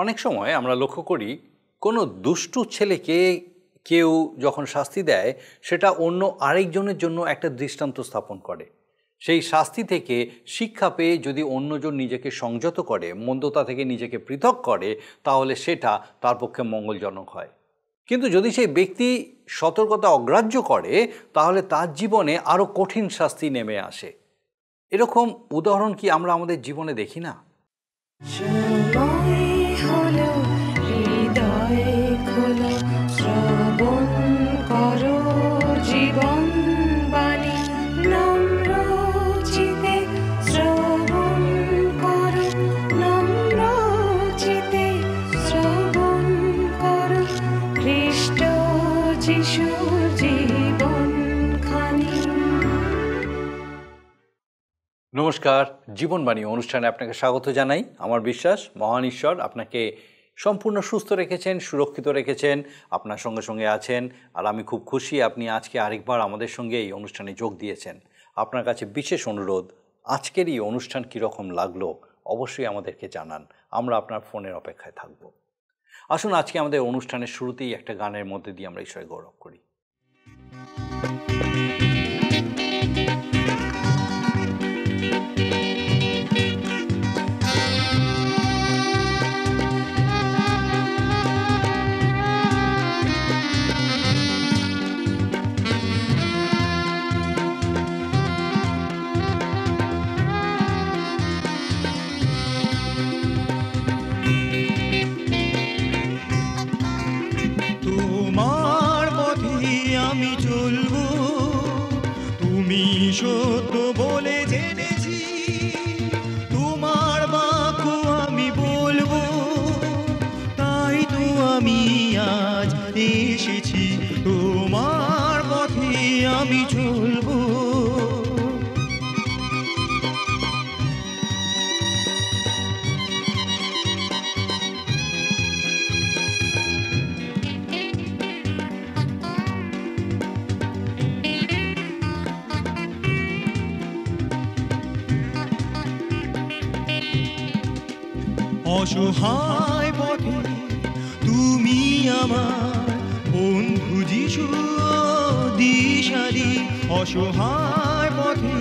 অনেক সময় আমরা লক্ষ্য করি কোনো দুষ্টু ছেলেকে কেউ যখন শাস্তি দেয় সেটা অন্য আরেকজনের জন্য একটা দৃষ্টান্ত স্থাপন করে। সেই শাস্তি থেকে শিক্ষা পেয়ে যদি অন্যজন নিজেকে সংযত করে, মন্দতা থেকে নিজেকে পৃথক করে, তাহলে সেটা তার পক্ষে মঙ্গলজনক হয়। কিন্তু যদি সেই ব্যক্তি সতর্কতা অগ্রাহ্য করে তাহলে তার জীবনে আরও কঠিন শাস্তি নেমে আসে। এরকম উদাহরণ কি আমরা আমাদের জীবনে দেখি না? নমস্কার, জীবনবাণী অনুষ্ঠানে আপনাকে স্বাগত জানাই। আমার বিশ্বাস মহান ঈশ্বর আপনাকে সম্পূর্ণ সুস্থ রেখেছেন, সুরক্ষিত রেখেছেন, আপনার সঙ্গে সঙ্গে আছেন। আর আমি খুব খুশি আপনি আজকে আরেকবার আমাদের সঙ্গে এই অনুষ্ঠানে যোগ দিয়েছেন। আপনার কাছে বিশেষ অনুরোধ, আজকের এই অনুষ্ঠান কীরকম লাগলো অবশ্যই আমাদেরকে জানান। আমরা আপনার ফোনের অপেক্ষায় থাকব। আসুন আজকে আমাদের অনুষ্ঠানের শুরুতেই একটা গানের মধ্যে দিয়ে আমরা ঈশ্বরের গৌরব করি। সত্য বলে জেনেছি, তোমার বাক্য আমি বলবো, তাই তো আমি আজ এসেছি, তোমার পথে আমি চলবো। অসহায় পথে তুমি আমার বন্ধু যিশু দিশারি, অসহায় পথে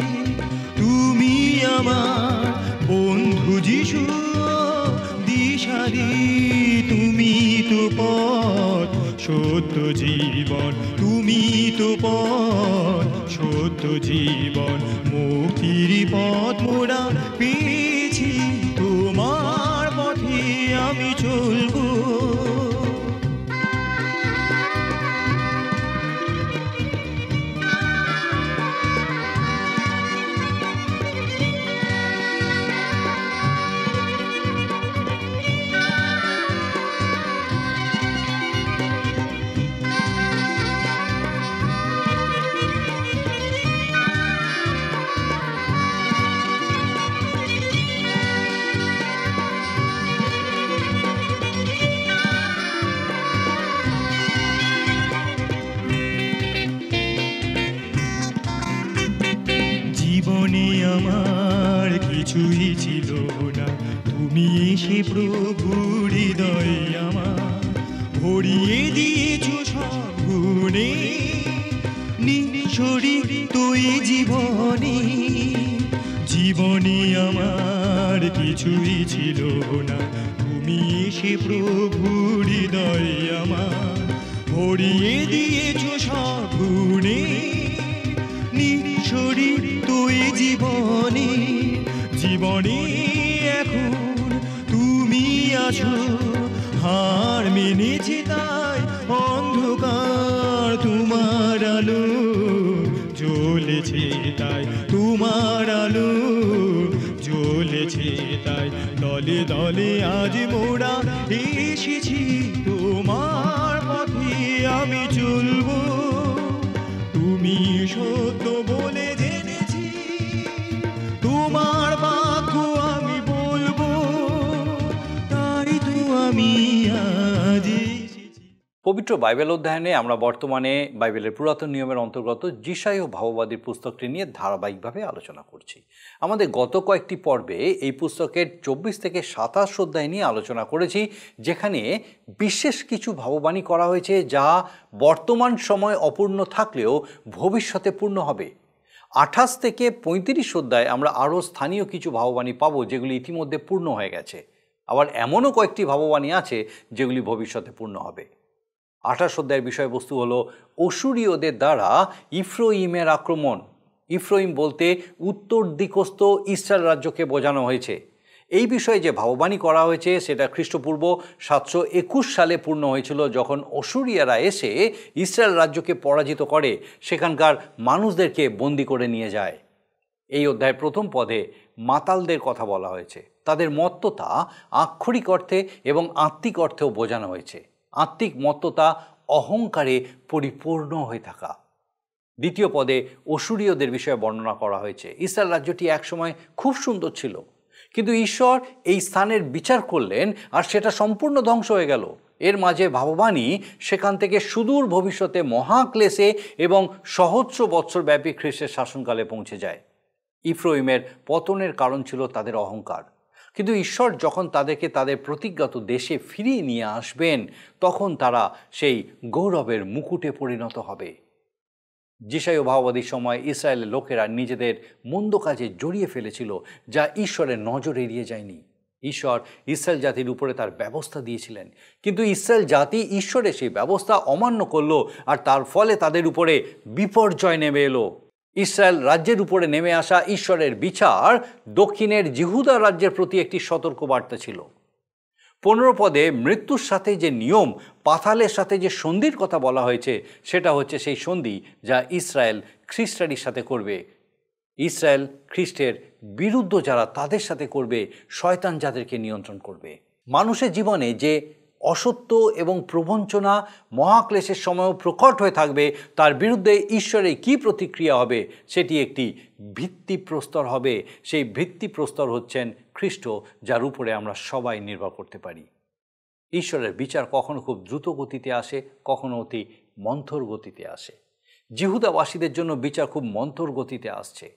তুমি আমার বন্ধু যিশু দিশারি, তুমি তো পথ সত্য জীবন, তুমি তো পথ সত্য জীবন, মুক্তির পথ মোরা পেয়েছি, তোমার পথে আমি চলবো। জীবনে আমার কিছুই ছিল না, তুমি এসে প্রভু হৃদয় আমার ভরিয়ে দিয়েছো সব গুণে, নিঃশরিত এই জীবনে, জীবনে আমার কিছুই ছিল না, তুমি এসে প্রভু হৃদয় আমার ভরিয়ে দিয়েছো সব গুণে, নিঃশরিত এই জীবনে, জীবনে এখন তুমি আছো, হার মেনেছি তাই অন্ধকার, তোমার আলো জ্বলেছে তাই, তোমার আলো জ্বলেছে তাই, দলে দলে আজ মোরা এসেছি, তোমার পথে আমি চলবো, তুমি সত্য বলে জেনেছি, তোমার বাক্য আমি বলবো, তাই তো আমি আজ এসেছি। পবিত্র বাইবেল অধ্যয়নে আমরা বর্তমানে বাইবেলের পুরাতন নিয়মের অন্তর্গত যিশায় ভাববাদীর পুস্তকটি নিয়ে ধারাবাহিকভাবে আলোচনা করছি। আমাদের গত কয়েকটি পর্বে এই পুস্তকের 24 থেকে 27 অধ্যায় নিয়ে আলোচনা করেছি, যেখানে বিশেষ কিছু ভাববাণী করা হয়েছে যা বর্তমান সময় অপূর্ণ থাকলেও ভবিষ্যতে পূর্ণ হবে। 28 থেকে 35 অধ্যায় আমরা আরও স্থানীয় কিছু ভাববাণী পাবো যেগুলি ইতিমধ্যে পূর্ণ হয়ে গেছে। আবার এমনও কয়েকটি ভাববাণী আছে যেগুলি ভবিষ্যতে পূর্ণ হবে। 28 অধ্যায়ের বিষয়বস্তু হলো অসুরীয়দের দ্বারা ইফ্রাইমের আক্রমণ। ইফ্রাইম বলতে উত্তর দিকস্থ ইসরায়েল রাজ্যকে বোঝানো হয়েছে। এই বিষয়ে যে ভাববাণী করা হয়েছে সেটা খ্রিস্টপূর্ব 721 সালে পূর্ণ হয়েছিল, যখন অসুরিয়ারা এসে ইসরায়েল রাজ্যকে পরাজিত করে সেখানকার মানুষদেরকে বন্দি করে নিয়ে যায়। এই অধ্যায়ের প্রথম পদে মাতালদের কথা বলা হয়েছে। তাদের মত্ততা আক্ষরিক অর্থে এবং আত্মিক অর্থেও বোঝানো হয়েছে। আত্মিক মত্ততা অহংকারে পরিপূর্ণ হয়ে থাকা। দ্বিতীয় পদে অসুরীয়দের বিষয়ে বর্ণনা করা হয়েছে। ইসরায়েল রাজ্যটি একসময় খুব সুন্দর ছিল, কিন্তু ঈশ্বর এই স্থানের বিচার করলেন আর সেটা সম্পূর্ণ ধ্বংস হয়ে গেল। এর মাঝে ভাববাণী সেখান থেকে সুদূর ভবিষ্যতে মহাক্লেশে এবং সহস্র বৎসর ব্যাপী খ্রিস্টের শাসনকালে পৌঁছে যায়। ইফ্রাইমের পতনের কারণ ছিল তাদের অহংকার, কিন্তু ঈশ্বর যখন তাদেরকে তাদের প্রতিজ্ঞাত দেশে ফিরিয়ে নিয়ে আসবেন তখন তারা সেই গৌরবের মুকুটে পরিণত হবে। যিশায় ভাববাদীর সময় ইসরায়েলের লোকেরা নিজেদের মন্দ কাজে জড়িয়ে ফেলেছিল, যা ঈশ্বরের নজর এড়িয়ে যায়নি। ঈশ্বর ইসরায়েল জাতির উপরে তার ব্যবস্থা দিয়েছিলেন, কিন্তু ইসরায়েল জাতি ঈশ্বরের সেই ব্যবস্থা অমান্য করল আর তার ফলে তাদের উপরে বিপর্যয় নেমে এলো। ইসরায়েল রাজ্যের উপরে নেমে আসা ঈশ্বরের বিচার দক্ষিণের জিহুদা রাজ্যের প্রতি একটি সতর্কবার্তা ছিল। 15 পদে মৃত্যুর সাথে যে নিয়ম, পাতালের সাথে যে সন্ধির কথা বলা হয়েছে, সেটা হচ্ছে সেই সন্ধি যা ইসরায়েল খ্রিস্টানির সাথে করবে। ইসরায়েল খ্রিস্টের বিরুদ্ধ যারা তাদের সাথে করবে, শয়তান যাদেরকে নিয়ন্ত্রণ করবে। মানুষের জীবনে যে অসত্য এবং প্রবঞ্চনা মহাক্লেশের সময়ও প্রকট হয়ে থাকবে, তার বিরুদ্ধে ঈশ্বরের কী প্রতিক্রিয়া হবে সেটি একটি ভিত্তিপ্রস্তর হবে। সেই ভিত্তিপ্রস্তর হচ্ছেন খ্রিস্ট, যার উপরে আমরা সবাই নির্ভর করতে পারি। ঈশ্বরের বিচার কখনো খুব দ্রুত গতিতে আসে, কখনো অতি মন্থর গতিতে আসে। জিহুদাবাসীদের জন্য বিচার খুব মন্থর গতিতে আসছে।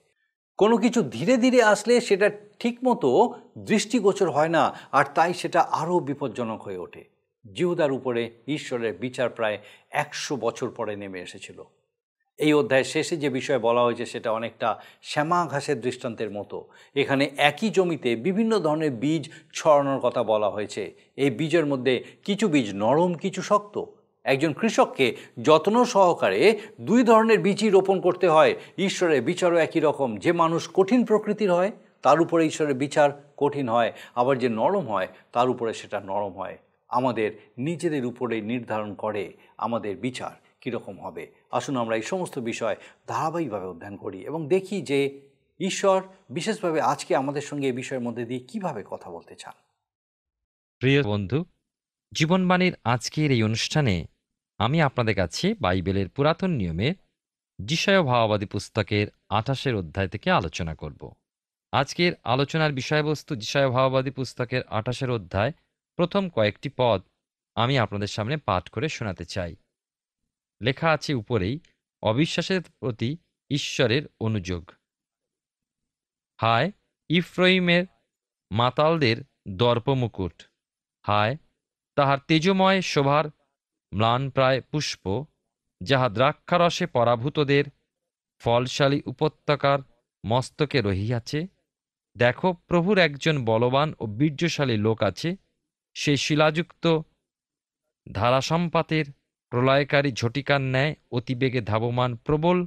কোনো কিছু ধীরে ধীরে আসলে সেটা ঠিকমতো দৃষ্টিগোচর হয় না, আর তাই সেটা আরও বিপজ্জনক হয়ে ওঠে। জিহুদার উপরে ঈশ্বরের বিচার প্রায় 100 বছর পরে নেমে এসেছিল। এই অধ্যায়ের শেষে যে বিষয় বলা হয়েছে সেটা অনেকটা শ্যামা ঘাসের দৃষ্টান্তের মতো। এখানে একই জমিতে বিভিন্ন ধরনের বীজ ছড়ানোর কথা বলা হয়েছে। এই বীজের মধ্যে কিছু বীজ নরম, কিছু শক্ত। একজন কৃষককে যত্ন সহকারে 2 ধরনের বীজই রোপণ করতে হয়। ঈশ্বরের বিচারও একই রকম। যে মানুষ কঠিন প্রকৃতির হয় তার উপরে ঈশ্বরের বিচার কঠিন হয়, আবার যে নরম হয় তার উপরে সেটা নরম হয়। আমাদের নিজেদের উপরে নির্ধারণ করে আমাদের বিচার কীরকম হবে। আসুন আমরা এই সমস্ত বিষয় ধারাবাহিকভাবে অধ্যয়ন করি এবং দেখি যে ঈশ্বর বিশেষভাবে আজকে আমাদের সঙ্গে এই বিষয়ের মধ্যে দিয়ে কিভাবে কথা বলতে চান। প্রিয় বন্ধু, জীবনবাণীর আজকের এই অনুষ্ঠানে আমি আপনাদের কাছে বাইবেলের পুরাতন নিয়মের যিশায় ভাববাদী পুস্তকের 28 অধ্যায় থেকে আলোচনা করব। আজকের আলোচনার বিষয়বস্তু যিশায় ভাববাদী পুস্তকের 28 অধ্যায় প্রথম কয়েকটি পদ আমি আপনাদের সামনে পাঠ করে শোনাতে চাই। লেখা আছে উপরেই, অবিশ্বাসের প্রতি ঈশ্বরের অনুযোগ। হায় ইফ্রাইমের মাতালদের দর্পমুকুট! হায় তাহার তেজময় শোভার ম্লানপ্রায় পুষ্প, যাহা দ্রাক্ষারসে পরাভূতদের ফলশালী উপত্যকার মস্তকে রহিয়াছে। দেখো, প্রভুর একজন বলবান ও বীর্যশালী লোক আছে। সে শিলাযুক্ত ধারাসম্পাতের প্রলয়কারী ঝটিকার ন্যায় অতিবেগে ধাবমান, প্রবল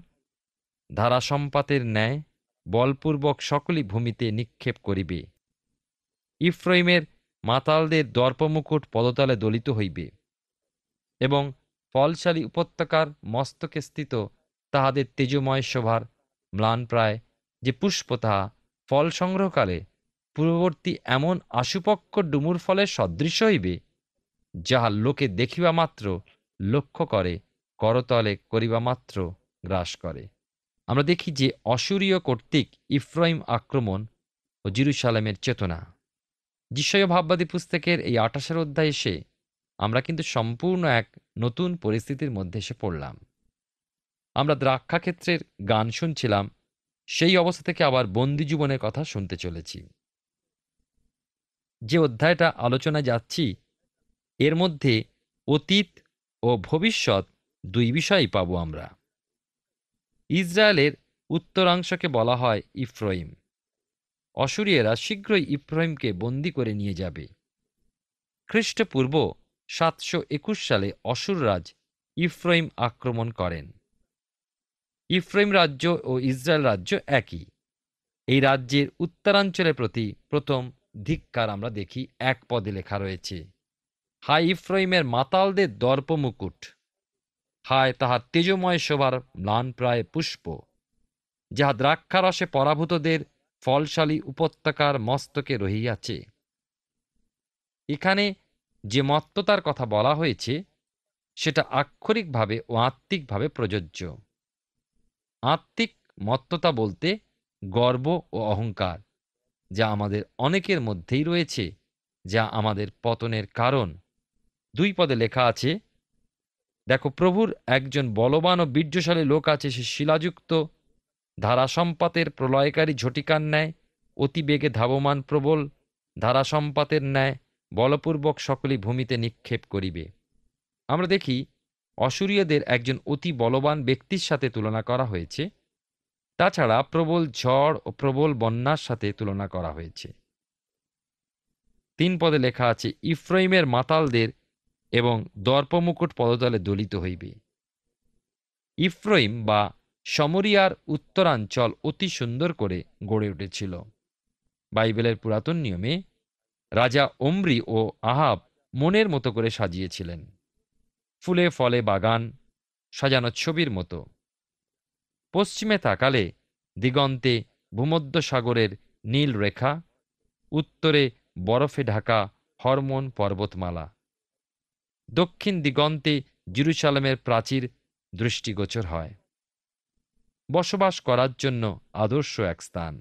ধারাসম্পাতের ন্যায় বলপূর্বক সকলই ভূমিতে নিক্ষেপ করিবে। ইফ্রাইমের মাতালদের দর্পমুকুট পদতলে দলিত হইবে এবং ফলশালী উপত্যকার মস্তকে স্থিত তাহাদের তেজময় শোভার ম্লানপ্রায় যে পুষ্প, তাহা ফল সংগ্রহকালে পূর্ববর্তী এমন আশুপক্ষ ডুমুর ফলের সদৃশ হইবে, যাহা লোকে দেখিবা মাত্র লক্ষ্য করে, করতলে করিবা মাত্র গ্রাস করে। আমরা দেখি যে অসুরীয় কর্তৃক ইফ্রাইম আক্রমণ ও জেরুজালেমের চেতনা। যিশায় ভাববাদী পুস্তকের এই 28 অধ্যায় এসে আমরা কিন্তু সম্পূর্ণ এক নতুন পরিস্থিতির মধ্যে এসে পড়লাম। আমরা দ্রাক্ষাক্ষেত্রের গান শুনছিলাম, সেই অবস্থা থেকে আবার বন্দি জীবনের কথা শুনতে চলেছি। যে অধ্যায়টা আলোচনায় যাচ্ছি, এর মধ্যে অতীত ও ভবিষ্যৎ দুই বিষয়ই পাব আমরা। ইসরায়েলের উত্তরাংশকে বলা হয় ইফ্রাইম। অশূরীয়রা শীঘ্রই ইফ্রাইমকে বন্দী করে নিয়ে যাবে। খ্রিস্টপূর্ব 721 সালে অশূররাজ ইফ্রাইম আক্রমণ করেন। ইফ্রাইম রাজ্য ও ইসরায়েল রাজ্য একই। এই রাজ্যের উত্তরাঞ্চলের প্রতি প্রথম ধিক্কার আমরা দেখি 1 পদে লেখা রয়েছে, হায় ইফ্রাইমের মাতালদের দর্প মুকুট, হায় তাহার তেজময় শোভার ম্লানপ্রায় পুষ্প, যাহা দ্রাক্ষারসে পরাভূতদের ফলশালী উপত্যকার মস্তকে রহিয়াছে। এখানে যে মত্ততার কথা বলা হয়েছে সেটা আক্ষরিকভাবে ও আত্মিকভাবে প্রযোজ্য। আত্মিক মত্ততা বলতে গর্ব ও অহংকার, যা আমাদের অনেকের মধ্যেই রয়েছে, যা আমাদের পতনের কারণ। 2 পদে লেখা আছে, দেখো প্রভুর একজন বলবান ও বীর্যশালী লোক আছে, সে শিলাযুক্ত ধারাসম্পাতের প্রলয়কারী ঝটিকার ন্যায় অতি বেগে ধাবমান, প্রবল ধারাসম্পাতের ন্যায় বলপূর্বক সকলেই ভূমিতে নিক্ষেপ করিবে। আমরা দেখি অশূরীয়দের একজন অতি বলবান ব্যক্তির সাথে তুলনা করা হয়েছে। তাছাড়া প্রবল ঝড় ও প্রবল বন্যার সাথে তুলনা করা হয়েছে। 3 পদে লেখা আছে, ইফ্রাইমের মাতালদের এবং দর্পমুকুট পদতলে দলিত হইবে। ইফ্রাইম বা সমরিয়ার উত্তরাঞ্চল অতি সুন্দর করে গড়ে উঠেছিল। বাইবেলের পুরাতন নিয়মে রাজা ওমরি ও আহাব মনের মতো করে সাজিয়েছিলেন, ফুলে ফলে বাগান সাজানো ছবির মতো। পশ্চিমে তাকালে দিগন্তে ভূমধ্য সাগরের নীল রেখা, উত্তরে বরফে ঢাকা হরমোন পর্বতমালা, দক্ষিণ দিগন্তে জেরুজালেমের প্রাচীর দৃষ্টিগোচর হয়। বসবাস করার জন্য আদর্শ এক স্থান।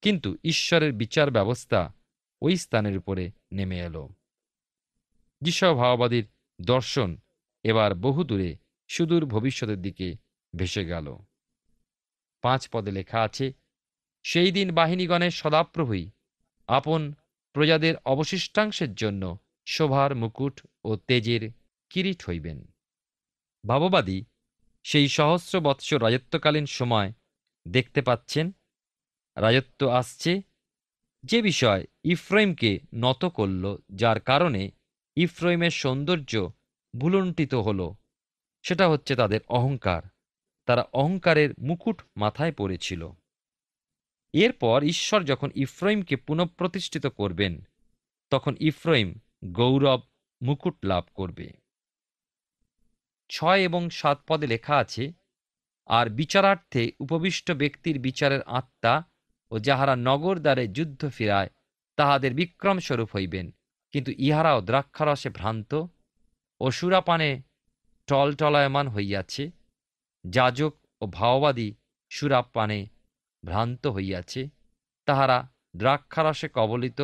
কিন্তু ঈশ্বরের বিচার ব্যবস্থা ওই স্থানের উপরে নেমে এলো। যিশয় ভাববাদীর দর্শন এবার বহুদূরে সুদূর ভবিষ্যতের দিকে ভেসে গেল। 5 পদে লেখা আছে, সেই দিন বাহিনীগণের সদাপ্রভুই আপন প্রজাদের অবশিষ্টাংশের জন্য শোভার মুকুট ও তেজের কিরীট হইবেন। ভাববাদী সেই সহস্র বৎসর রাজত্বকালীন সময় দেখতে পাচ্ছেন। রাজত্ব আসছে, যে বিষয় ইফ্রাইমকে নত করল, যার কারণে ইফ্রাইমের সৌন্দর্য ভুলুণ্ঠিত হল, সেটা হচ্ছে তাদের অহংকার। তারা অহংকারের মুকুট মাথায় পড়েছিল। এরপর ঈশ্বর যখন ইফ্রাইমকে পুনঃপ্রতিষ্ঠিত করবেন, তখন ইফ্রাইম গৌরব মুকুট লাভ করবে। 6 এবং 7 পদে লেখা আছে, আর বিচারার্থে উপবিষ্ট ব্যক্তির বিচারের আত্মা ও যাহারা নগর দ্বারে যুদ্ধ ফিরায় তাহাদের বিক্রমস্বরূপ হইবেন। কিন্তু ইহারাও দ্রাক্ষারসে ভ্রান্ত ও সুরাপানে টলটলায়মান হইয়াছে। যাজক ও ভাওবাদী সুরাপানে ভ্রান্ত হইয়াছে। তাহারা দ্রাক্ষারসে কবলিত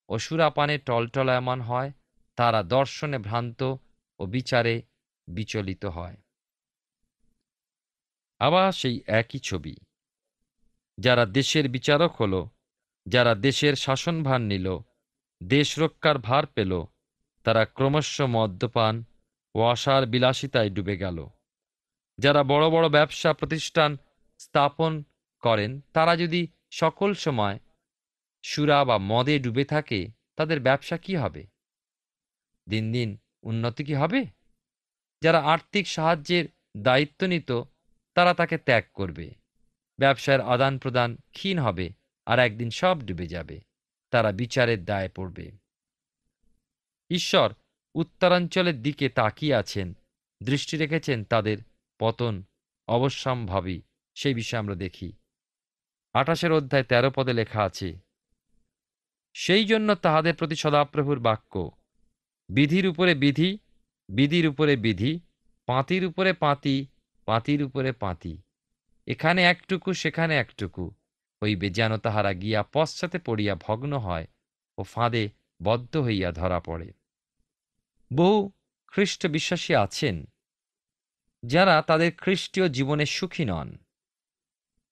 ও সুরাপানে টলটলায়মান হয়। তাহারা দর্শনে ভ্রান্ত ও বিচারে বিচলিত হয়। আবার সেই একই ছবি। যারা দেশের বিচারক হল, যারা দেশের শাসনভার নিল, দেশ রক্ষার ভার পেল, তারা ক্রমশ মদ্যপান ও আশার বিলাসিতায় ডুবে গেল। যারা বড় বড় ব্যবসা প্রতিষ্ঠান স্থাপন করেন, তারা যদি সকল সময় সুরা বা মদে ডুবে থাকে, তাদের ব্যবসা কি হবে? দিন দিন উন্নতি কি হবে? যারা আর্থিক সাহায্যের দায়িত্ব নিত, তারা তাকে ত্যাগ করবে। ব্যবসার আদান প্রদান ক্ষীণ হবে, আর একদিন সব ডুবে যাবে। তারা বিচারের দায়ে পড়বে। ঈশ্বর উত্তরাঞ্চলের দিকে তাকিয়ে আছেন, দৃষ্টি রেখেছেন তাদের পতন অবশ্যম্ভাবী, সেই বিষয়ে আমরা দেখি। 28 অধ্যায় 13 পদে লেখা আছে, সেই জন্য তাহাদের প্রতি সদাপ্রভুর বাক্য, বিধির উপরে বিধি, বিধির উপরে বিধি, পাঁতির উপরে পাঁতি, পাঁতির উপরে পাঁতি, এখানে একটুকু সেখানে একটুকু হইবে, যেন তাহারা গিয়া পশ্চাতে পড়িয়া ভগ্ন হয় ও ফাঁদে বদ্ধ হইয়া ধরা পড়ে। বহু খ্রিস্ট বিশ্বাসী আছেন যারা তাদের খ্রিস্টীয় জীবনে সুখী নন।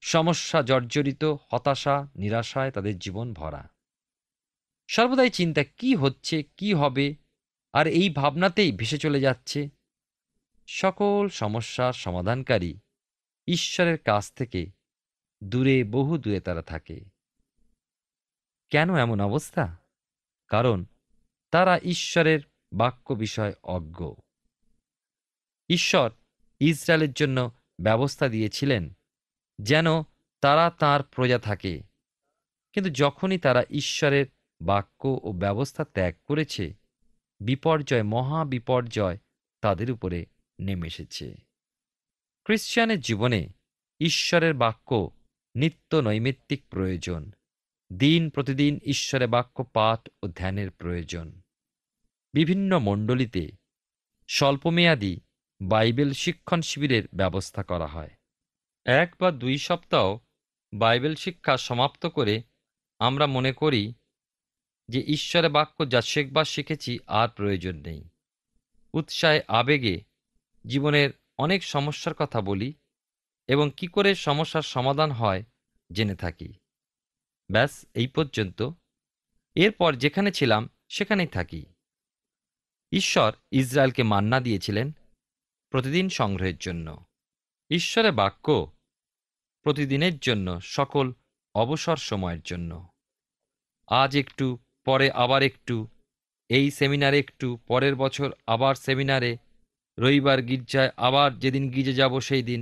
সমস্যা জর্জরিত, হতাশা, নিরাশায় তাদের জীবন ভরা। সর্বদাই চিন্তা কি হচ্ছে, কি হবে, আর এই ভাবনাতেই ভেসে চলে যাচ্ছে। সকল সমস্যার সমাধানকারী ঈশ্বরের কাছ থেকে দূরে, বহু দূরে তারা থাকে। কেন এমন অবস্থা? কারণ তারা ঈশ্বরের বাক্য বিষয় অজ্ঞ। ঈশ্বর ইসরায়েলের জন্য ব্যবস্থা দিয়েছিলেন যেন তারা তাঁর প্রজা থাকে, কিন্তু যখনই তারা ঈশ্বরের বাক্য ও ব্যবস্থা ত্যাগ করেছে, বিপর্যয়, মহা বিপর্যয় তাদের উপরে নেমে এসেছে। খ্রিস্টানের জীবনে ঈশ্বরের বাক্য নিত্য নৈমিত্তিক প্রয়োজন। দিন প্রতিদিন ঈশ্বরের বাক্য পাঠ ও ধ্যানের প্রয়োজন। বিভিন্ন মণ্ডলীতে স্বল্পমেয়াদী বাইবেল শিক্ষণ শিবিরের ব্যবস্থা করা হয়। 1 বা 2 সপ্তাহ বাইবেল শিক্ষা সমাপ্ত করে আমরা মনে করি যে ঈশ্বরের বাক্য যা শেখবার শিখেছি আর প্রয়োজন নেই। উৎসাহে, আবেগে জীবনের অনেক সমস্যার কথা বলি এবং কি করে সমস্যার সমাধান হয় জেনে থাকি। ব্যাস, এই পর্যন্ত। এরপর যেখানে ছিলাম সেখানেই থাকি। ঈশ্বর ইসরায়েলকে মান্না দিয়েছিলেন প্রতিদিন সংগ্রহের জন্য। ঈশ্বরের বাক্য প্রতিদিনের জন্য, সকল অবসর সময়ের জন্য। আজ একটু, পরে আবার একটু, এই সেমিনারে একটু, পরের বছর আবার সেমিনারে, রবিবার গির্জায়, আবার যেদিন গির্জে যাব সেই দিন।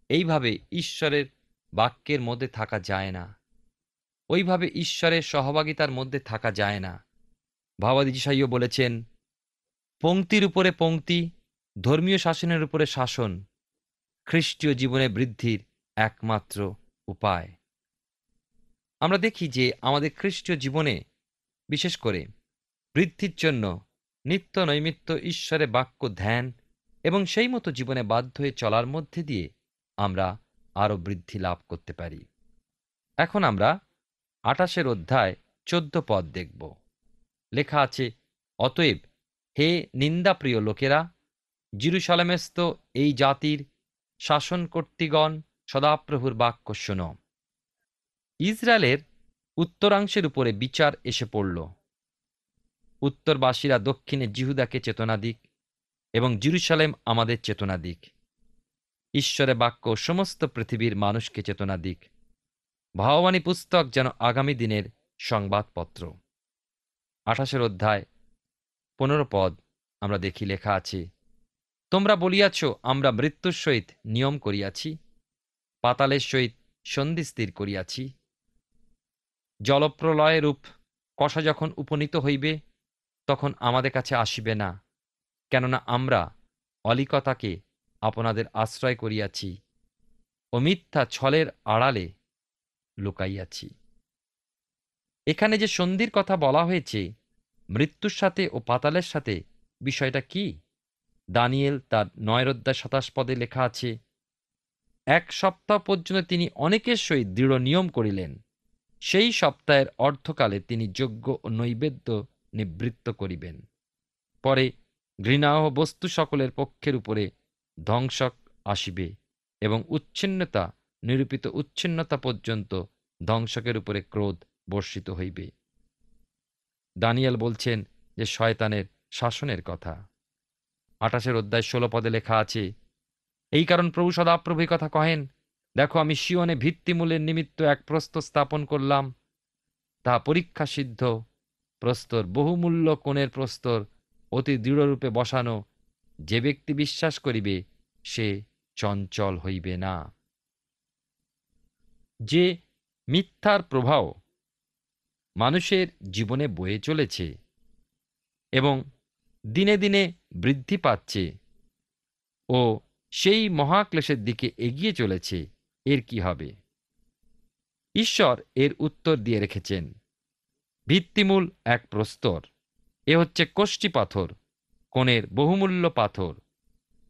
এইভাবে ঈশ্বরের বাক্যের মধ্যে থাকা যায় না। ওইভাবে ঈশ্বরের সহভাগিতার মধ্যে থাকা যায় না। ভাবাদি যিশাইও বলেছেন, পংক্তির উপরে পংক্তি, ধর্মীয় শাসনের উপরে শাসন খ্রিস্টীয় জীবনে বৃদ্ধির একমাত্র উপায়। আমরা দেখি যে আমাদের খ্রিস্টীয় জীবনে বিশেষ করে বৃদ্ধির জন্য নিত্য নৈমিত্য ঈশ্বরের বাক্য ধ্যান এবং সেই মতো জীবনে বাধ্য হয়ে চলার মধ্যে দিয়ে আমরা আরও বৃদ্ধি লাভ করতে পারি। এখন আমরা 28 অধ্যায় 14 পদ দেখব। লেখা আছে, অতএব হে নিন্দাপ্রিয় লোকেরা, জেরুসালেমস্থ এই জাতির শাসনকর্তৃগণ, সদাপ্রভুর বাক্য শোনো। ইসরায়েলের উত্তরাংশের উপরে বিচার এসে পড়ল। উত্তরবাসীরা দক্ষিণে জিহুদাকে চেতনা দিক এবং জেরুসালেম আমাদের চেতনা দিক। ঈশ্বরের বাক্য সমস্ত পৃথিবীর মানুষকে চেতনা দিক। ভাববাণী পুস্তক যেন আগামী দিনের সংবাদপত্র। 28 অধ্যায় 15 পদ আমরা দেখি, লেখা আছে, তোমরা বলিয়াছ, আমরা মৃত্যুর সহিত নিয়ম করিয়াছি, পাতালের সহিত সন্ধি স্থির করিয়াছি। জলপ্রলয় রূপ কষা যখন উপনীত হইবে, তখন আমাদের কাছে আসিবে না, কেননা আমরা অলিকতাকে আপনাদের আশ্রয় করিয়াছি ও মিথ্যা ছলের আড়ালে লুকাইয়াছি। এখানে যে সন্ধির কথা বলা হয়েছে, মৃত্যুর সাথে ও পাতালের সাথে, বিষয়টা কি? দানিয়েল তার 9 অধ্যায় 27 পদে লেখা আছে, 1 সপ্তাহ পর্যন্ত তিনি অনেকের সহিত দৃঢ় নিয়ম করিলেন। সেই সপ্তাহের অর্ধকালে তিনি যজ্ঞ ও নৈবেদ্য নিবৃত্ত করিবেন। পরে ঘৃণাহ বস্তু সকলের পক্ষের উপরে ধ্বংসক আসিবে এবং উচ্ছিন্নতা, নিরূপিত উচ্ছিন্নতা পর্যন্ত ধ্বংসকের উপরে ক্রোধ বর্ষিত হইবে। দানিয়েল বলছেন যে শয়তানের শাসনের কথা। 28 অধ্যায় 16 পদে লেখা আছে, এই কারণ প্রভু সদাপ্রভু এই কথা কহেন, দেখো, আমি সিওনে ভিত্তিমূলের নিমিত্ত এক প্রস্তর স্থাপন করলাম, তাহা পরীক্ষা সিদ্ধ প্রস্তর, বহুমূল্য কোণের প্রস্তর, অতি দৃঢ়রূপে বসানো। যে ব্যক্তি বিশ্বাস করিবে সে চঞ্চল হইবে না। যে মিথ্যার প্রভাব মানুষের জীবনে বয়ে চলেছে এবং দিনে দিনে বৃদ্ধি পাচ্ছে ও সেই মহাক্লেশের দিকে এগিয়ে চলেছে, এর কি হবে? ঈশ্বর এর উত্তর দিয়ে রেখেছেন। ভিত্তিমূল এক প্রস্তর, এ হচ্ছে কোষ্ঠী পাথর, কোণের বহুমূল্য পাথর,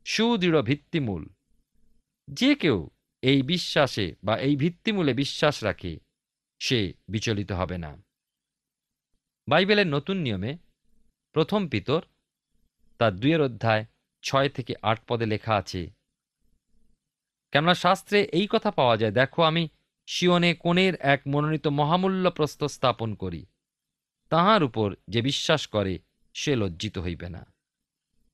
সুদৃঢ় ভিত্তিমূল। যে কেউ এই বিশ্বাসে বা এই ভিত্তিমূলে বিশ্বাস রাখে, সে বিচলিত হবে না। বাইবেলের নতুন নিয়মে 1 পিতর তার 2:6-8 পদে লেখা আছে, কেননা শাস্ত্রে এই কথা পাওয়া যায়, দেখো আমি সিয়নে কোণের এক মনোনীত মহামূল্য প্রস্তর স্থাপন করি, তাহার উপর যে বিশ্বাস করে সে লজ্জিত হইবে না।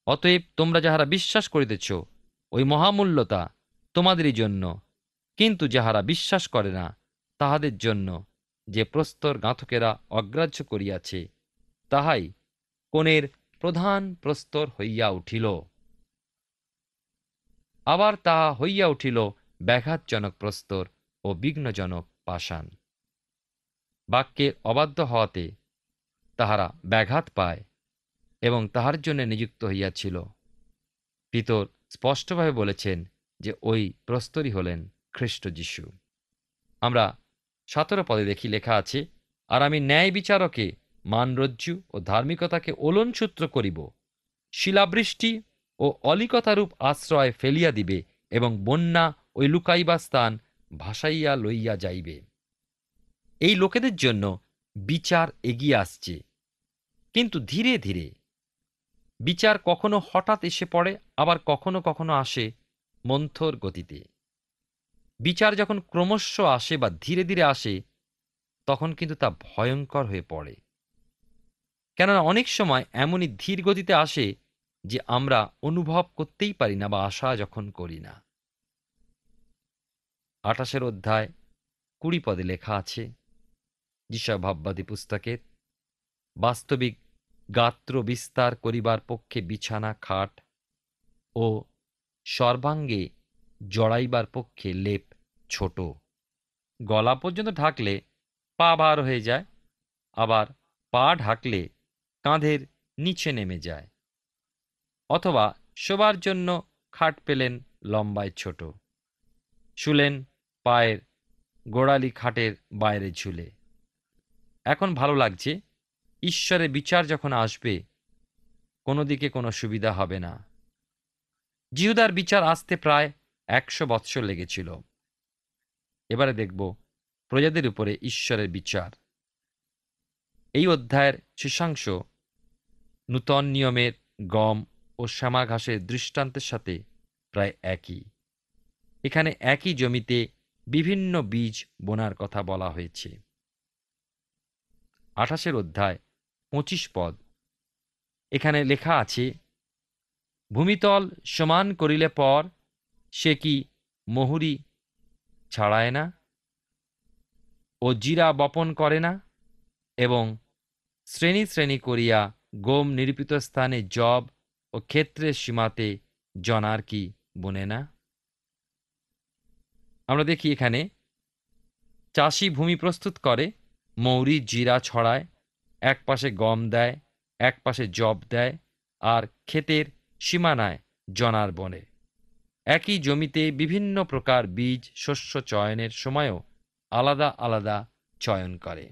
অতএব তোমরা যাহারা বিশ্বাস করিতেছ, ওই মহামূল্যতা তোমাদেরই জন্য, কিন্তু যাহারা বিশ্বাস করে না তাহাদের জন্য যে প্রস্তর গাঁথকেরা অগ্রাহ্য করিয়াছে, তাহাই কোণের প্রধান প্রস্তর হইয়া উঠিল। আবার তাহা হইয়া উঠিল ব্যাঘাতজনক প্রস্তর ও বিঘ্নজনক পাষাণ। বাক্যের অবাধ্য হওয়াতে তাহারা ব্যাঘাত পায় এবং তাহার জন্য নিযুক্ত হইয়াছিল। পিতর স্পষ্টভাবে বলেছেন যে ওই প্রস্তরই হলেন খ্রিস্ট যীশু। আমরা 17 পদে দেখি লেখা আছে, আর আমি ন্যায় বিচারকে মানরজ্জু ও ধার্মিকতাকে ওলনসূত্র করিব, শিলাবৃষ্টি ও অলিকতারূপ আশ্রয় ফেলিয়া দিবে এবং বন্যা ওই লুকাইবা স্থান ভাসাইয়া লইয়া যাইবে। এই লোকেদের জন্য বিচার এগিয়ে আসছে, কিন্তু ধীরে ধীরে। বিচার কখনো হঠাৎ এসে পড়ে, আবার কখনো কখনো আসে মন্থর গতিতে। বিচার যখন ক্রমশ আসে বা ধীরে ধীরে আসে, তখন কিন্তু তা ভয়ঙ্কর হয়ে পড়ে। কেননা অনেক সময় এমনই ধীর গতিতে আসে যে আমরা অনুভব করতেই পারি না বা আশা যখন করি না। 28 পদে লেখা আছে, যিশা ভাববাদী পুস্তকের, বাস্তবিক গাত্র বিস্তার করিবার পক্ষে বিছানা খাট ও সর্বাঙ্গে জড়াইবার পক্ষে লেপ ছোট। গলা পর্যন্ত ঢাকলে পা ভার হয়ে যায়, আবার পা ঢাকলে কাঁধের নিচে নেমে যায়। অথবা শোবার জন্য খাট পেলেন লম্বায় ছোট, শুলেন পায়ের গোড়ালি খাটের বাইরে ঝুলে। এখন ভালো লাগছে, ঈশ্বরের বিচার যখন আসবে কোনো দিকে কোনো সুবিধা হবে না। জিহুদার বিচার আসতে প্রায় 100 বৎসর লেগেছিল। এবারে দেখব প্রজাদের উপরে ঈশ্বরের বিচার। এই অধ্যায়ের শেষাংশ নূতন নিয়মের গম ও শ্যামা ঘাসের দৃষ্টান্তের সাথে প্রায় একই। এখানে একই জমিতে বিভিন্ন বীজ বোনার কথা বলা হয়েছে। 28 পদ, এখানে লেখা আছে, ভূমিতল সমান করিলে পর সে কি মহুরি ছাড়ায় না ও জিরা বপন করে না, এবং শ্রেণী শ্রেণী করিয়া গম নিরূপিত স্থানে জব ও ক্ষেত্রের সীমাতে জনার কি বুনে না। আমরা দেখি এখানে চাষি ভূমি প্রস্তুত করে, মৌরি জিরা ছড়ায়, এক পাশে গম দেয়, এক পাশে জব দেয়, আর ক্ষেতের সীমানায় জনার বনে। একই জমিতে বিভিন্ন প্রকার বীজ শস্য চয়নের সময়ও আলাদা আলাদা চয়ন করে।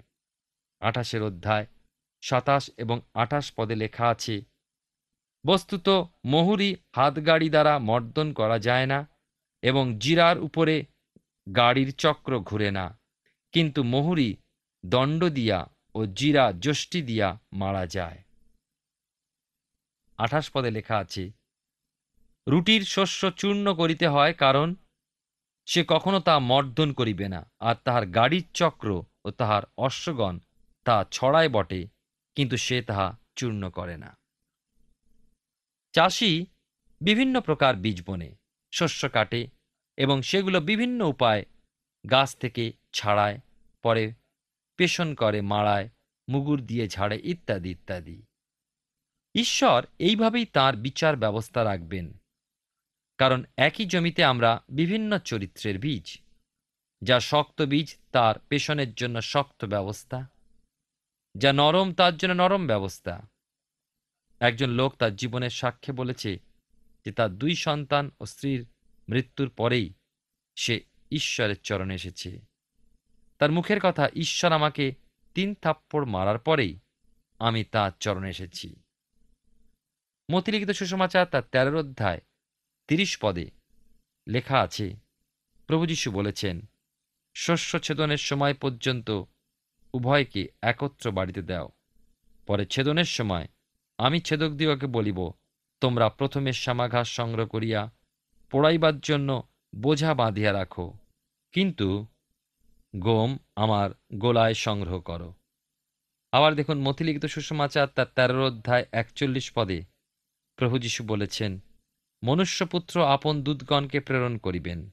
27 এবং 28 পদে লেখা আছে, বস্তুত মহুরি হাতগাড়ি দ্বারা মর্দন করা যায় না এবং জিরার উপরে গাড়ির চক্র ঘুরে না, কিন্তু মহুরি দণ্ড দিয়া ও জিরা যষ্টি দিয়া মারা যায়। 28 পদে লেখা আছে, রুটির শস্য চূর্ণ করিতে হয়, কারণ সে কখনো তা মর্দন করিবে না, আর তাহার গাড়ির চক্র ও তাহার অশ্বগণ তা ছড়ায় বটে, কিন্তু সে তাহা চূর্ণ করে না। চাষি বিভিন্ন প্রকার বীজ বনে, শস্য কাটে এবং সেগুলো বিভিন্ন উপায় গাছ থেকে ছাড়ায়, পরে পেষণ করে, মাড়ায়, মুগুর দিয়ে ঝাড়ে, ইত্যাদি ইত্যাদি। ঈশ্বর এইভাবেই তাঁর বিচার ব্যবস্থা রাখবেন, কারণ একই জমিতে আমরা বিভিন্ন চরিত্রের বীজ। যা শক্ত বীজ তার পেষণের জন্য শক্ত ব্যবস্থা, যা নরম তার জন্য নরম ব্যবস্থা। একজন লোক তার জীবনের সাক্ষ্যে বলেছে যে তার 2 সন্তান ও স্ত্রীর মৃত্যুর পরেই সে ঈশ্বরের চরণে এসেছে। তার মুখের কথা, ঈশ্বর আমাকে 3 থাপ্পড় মারার পরেই আমি তাঁর চরণে এসেছি। মথিলিখিত সুসমাচার তার 13 পদে লেখা আছে, প্রভু যীশু বলেছেন, শস্য ছেদনের সময় পর্যন্ত উভয়কে একত্র বাড়িতে দাও, পরে ছেদনের সময় আমি ছেদকদিগকে বলিব, তোমরা প্রথমে শ্যামাঘাস সংগ্রহ করিয়া পোড়াইবার জন্য বোঝা বাঁধিয়া রাখো, কিন্তু গম আমার গোলায় সংগ্রহ করো। আবার দেখুন মথিলিখিত সুসমাচার তার 13 অধ্যায় 41 পদে প্রভু যীশু বলেছেন, মনুষ্যপুত্র আপন দূতগণকে প্রেরণ করিবেন,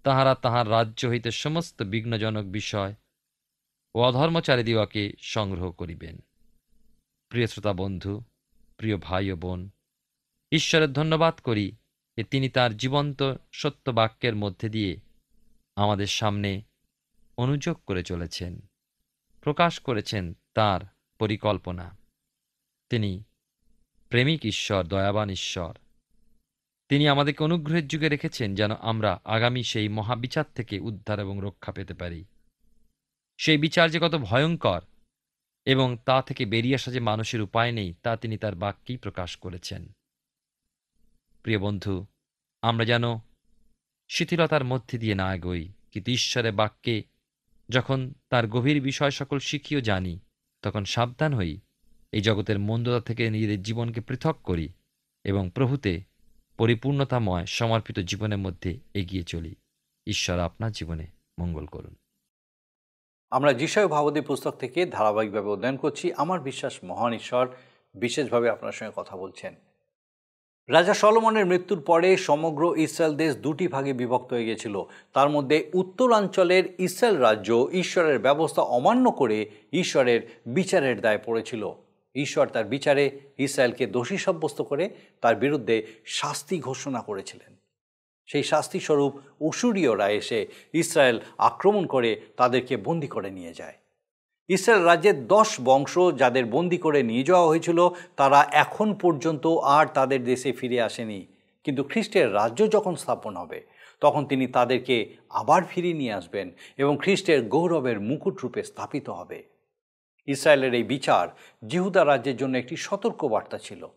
তাহারা তাহার রাজ্য হইতে সমস্ত বিঘ্নজনক বিষয় ও অধর্মচারীদিগকে সংগ্রহ করিবেন। প্রিয় শ্রোতা বন্ধু, প্রিয় ভাই ও বোন, ঈশ্বরের ধন্যবাদ করি যে তিনি তার জীবন্ত সত্য বাক্যের মধ্যে দিয়ে আমাদের সামনে অনুযোগ করে চলেছেন, প্রকাশ করেছেন তার পরিকল্পনা। তিনি প্রেমিক ঈশ্বর, দয়াবান ঈশ্বর। তিনি আমাদেরকে অনুগ্রহের যুগে রেখেছেন যেন আমরা আগামী সেই মহাবিচার থেকে উদ্ধার এবং রক্ষা পেতে পারি। সেই বিচার যে কত ভয়ঙ্কর এবং তা থেকে বেরিয়ে আসা যে মানুষের উপায় নেই, তা তিনি তার বাক্যেই প্রকাশ করেছেন। প্রিয় বন্ধু, আমরা যেন শিথিলতার মধ্যে দিয়ে না এগোই, কিন্তু ঈশ্বরের বাক্যে যখন তার গভীর বিষয় সকল শিখিও জানি, তখন সাবধান হই, এই জগতের মন্দতা থেকে নিজেদের জীবনকে পৃথক করি এবং প্রভুতে পরিপূর্ণতাময় সমর্পিত জীবনের মধ্যে এগিয়ে চলি। ঈশ্বর আপনার জীবনে মঙ্গল করুন। আমরা যিশয় ভাববাদী পুস্তক থেকে ধারাবাহিকভাবে অধ্যয়ন করছি। আমার বিশ্বাস মহান ঈশ্বর বিশেষভাবে আপনার সঙ্গে কথা বলছেন। রাজা সলোমনের মৃত্যুর পরে সমগ্র ইসরায়েল দেশ দুটি ভাগে বিভক্ত হয়ে গিয়েছিল। তার মধ্যে উত্তরাঞ্চলের ইসরায়েল রাজ্য ঈশ্বরের ব্যবস্থা অমান্য করে ঈশ্বরের বিচারের দায় পড়েছিল। ঈশ্বর তার বিচারে ইসরায়েলকে দোষী সাব্যস্ত করে তার বিরুদ্ধে শাস্তি ঘোষণা করেছিলেন। সেই শাস্তি স্বরূপ অসুরীয়রা এসে ইসরায়েল আক্রমণ করে তাদেরকে বন্দী করে নিয়ে যায়। ইসরায়েল রাজ্যের 10 বংশ যাদের বন্দী করে নিয়ে যাওয়া হয়েছিল, তারা এখন পর্যন্ত আর তাদের দেশে ফিরে আসেনি। কিন্তু খ্রিস্টের রাজ্য যখন স্থাপন হবে, তখন তিনি তাদেরকে আবার ফিরিয়ে নিয়ে আসবেন এবং খ্রিস্টের গৌরবের মুকুট রূপে স্থাপিত হবে। ইসরায়েলের এই বিচার জিহুদা রাজ্যের জন্য একটি সতর্ক বার্তা ছিল।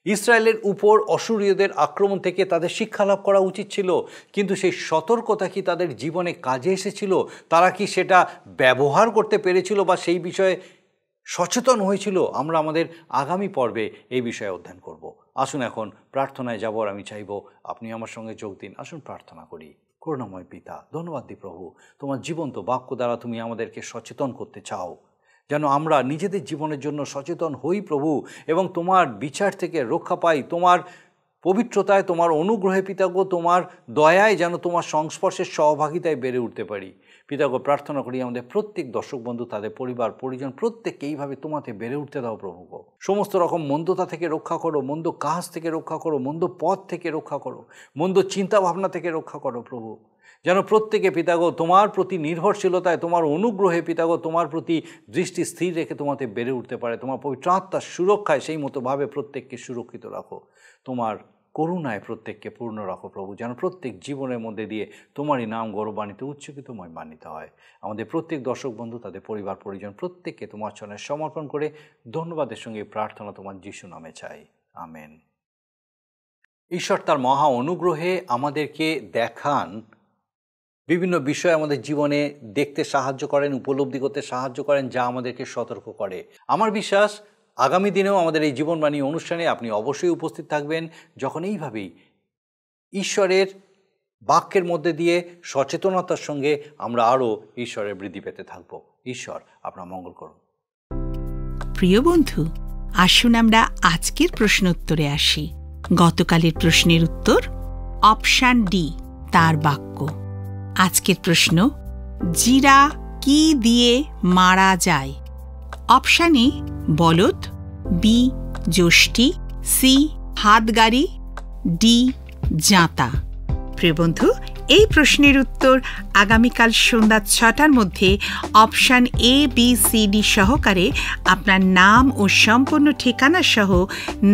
ইসরায়েলের উপর অসুরীয়দের আক্রমণ থেকে তাদের শিক্ষা লাভ করা উচিত ছিল, কিন্তু সেই সতর্কতা কি তাদের জীবনে কাজে এসেছিল? তারা কি সেটা ব্যবহার করতে পেরেছিল বা সেই বিষয়ে সচেতন হয়েছিল? আমরা আমাদের আগামী পর্বে এই বিষয়ে অধ্যয়ন করব। আসুন এখন প্রার্থনায় যাব। আর আমি চাইব আপনি আমার সঙ্গে যোগ দিন। আসুন প্রার্থনা করি। করুণাময় পিতা, ধন্যবাদ দিই প্রভু, তোমার জীবন্ত বাক্য দ্বারা তুমি আমাদেরকে সচেতন করতে চাও, যেন আমরা নিজেদের জীবনের জন্য সচেতন হই প্রভু, এবং তোমার বিচার থেকে রক্ষা পাই। তোমার পবিত্রতায়, তোমার অনুগ্রহে পিতাগো, তোমার দয়ায় যেন তোমার সংস্পর্শের সহভাগিতায় বেড়ে উঠতে পারি। পিতাগো, প্রার্থনা করি আমাদের প্রত্যেক দর্শক বন্ধু, তাদের পরিবার পরিজন প্রত্যেককে এইভাবে তোমাতে বেড়ে উঠতে দাও প্রভু গো। সমস্ত রকম মন্দতা থেকে রক্ষা করো, মন্দ কাজ থেকে রক্ষা করো, মন্দ পথ থেকে রক্ষা করো, মন্দ চিন্তা ভাবনা থেকে রক্ষা করো প্রভু। যেন প্রত্যেকে পিতাগো তোমার প্রতি নির্ভরশীলতায়, তোমার অনুগ্রহে পিতাগো তোমার প্রতি দৃষ্টি স্থির রেখে তোমাতে বেড়ে উঠতে পারে। তোমার পবিত্র আত্মার সুরক্ষায় সেই মতোভাবে প্রত্যেককে সুরক্ষিত রাখো। তোমার করুণায় প্রত্যেককে পূর্ণ রাখো প্রভু, যেন প্রত্যেক জীবনের মধ্যে দিয়ে তোমারই নাম গৌরবান্বিত, উচ্চকিত, মহিমান্বিত হয়। আমাদের প্রত্যেক দর্শক বন্ধু, তাদের পরিবার পরিজন প্রত্যেককে তোমার চরণে সমর্পণ করে ধন্যবাদের সঙ্গে প্রার্থনা তোমার যিশু নামে চাই, আমেন। ঈশ্বর তার মহা অনুগ্রহে আমাদেরকে দেখান বিভিন্ন বিষয়, আমাদের জীবনে দেখতে সাহায্য করেন, উপলব্ধি করতে সাহায্য করেন, যা আমাদেরকে সতর্ক করে। আমার বিশ্বাস আগামী দিনেও আমাদের এই জীবনবাণী অনুষ্ঠানে আপনি অবশ্যই উপস্থিত থাকবেন, যখন এইভাবেই ঈশ্বরের বাক্যের মধ্যে দিয়ে সচেতনতার সঙ্গে আমরা আরও ঈশ্বরের বৃদ্ধি পেতে থাকব। ঈশ্বর আপনার মঙ্গল করুন। প্রিয় বন্ধু, আসুন আমরা আজকের প্রশ্ন উত্তরে আসি। গতকালের প্রশ্নের উত্তর অপশান ডি, তার বাক্য। আজকের প্রশ্ন, জিরা কি দিয়ে মারা যায়? অপশান এ বলদ, বি যষ্টি, সি হাতগাড়ি, ডি জাঁতা। প্রিয় বন্ধু, এই প্রশ্নের উত্তর আগামীকাল সন্ধ্যা 6টার মধ্যে option A, B, C, D সহকারে আপনার নাম ও সম্পূর্ণ ঠিকানা সহ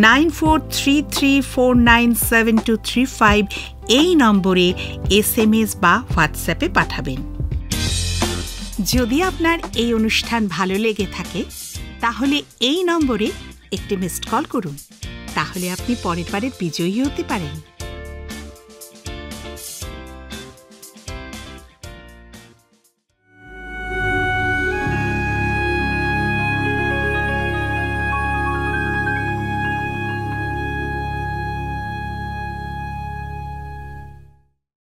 9433497235 এই নম্বরে SMS বা হোয়াটসঅ্যাপে পাঠাবেন। যদি আপনার এই অনুষ্ঠান ভালো লেগে থাকে, তাহলে এই নম্বরে একটি মিসড কল করুন। তাহলে আপনি পরের বারের বিজয়ী হতে পারেন।